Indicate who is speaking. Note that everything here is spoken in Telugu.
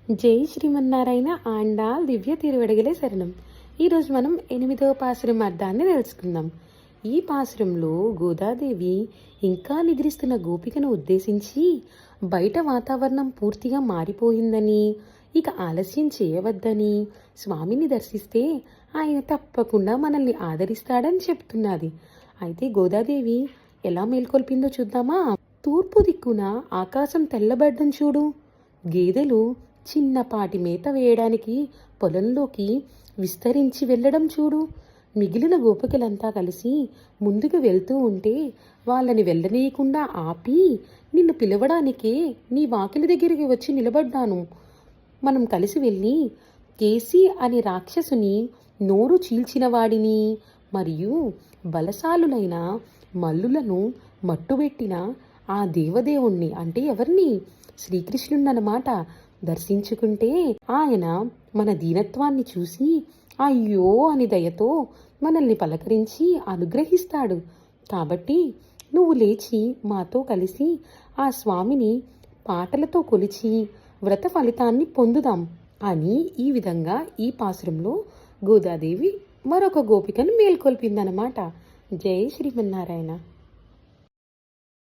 Speaker 1: జై శ్రీమన్నారాయణ ఆండాల్ దివ్య తిరువడిగలే శరణం. ఈరోజు మనం 8వ పాసురం అర్థాన్ని తెలుసుకుందాం. ఈ పాసురంలో గోదాదేవి ఇంకా నిద్రిస్తున్న గోపికను ఉద్దేశించి బయట వాతావరణం పూర్తిగా మారిపోయిందని, ఇక ఆలస్యం చేయవద్దని, స్వామిని దర్శిస్తే ఆయన తప్పకుండా మనల్ని ఆదరిస్తాడని చెప్తున్నది. అయితే గోదాదేవి ఎలా మేల్కొల్పిందో చూద్దామా. తూర్పు దిక్కున ఆకాశం తెల్లబడ్డం చూడు. గేదెలు చిన్నపాటి మేత వేయడానికి పొలంలోకి విస్తరించి వెళ్ళడం చూడు. మిగిలిన గోపికలంతా కలిసి ముందుకు వెళ్తూ ఉంటే వాళ్ళని వెళ్ళనీయకుండా ఆపి నిన్ను పిలవడానికే నీ వాకిలి దగ్గరికి వచ్చి నిలబడ్డాను. మనం కలిసి వెళ్ళి కేసి అనే రాక్షసుని నోరు చీల్చిన వాడిని మరియు బలశాలులైన మల్లులను మట్టుబెట్టిన ఆ దేవదేవుణ్ణి, అంటే ఎవరిని, శ్రీకృష్ణున్నమాట, దర్శించుకుంటే ఆయన మన దీనత్వాన్ని చూసి అయ్యో అని దయతో మనల్ని పలకరించి అనుగ్రహిస్తాడు. కాబట్టి నువ్వు లేచి మాతో కలిసి ఆ స్వామిని పాటలతో కొలిచి వ్రత ఫలితాన్ని పొందుదాం అని ఈ విధంగా ఈ పాసురంలో గోదాదేవి మరొక గోపికను మేల్కొల్పిందనమాట. జై శ్రీమన్నారాయణ.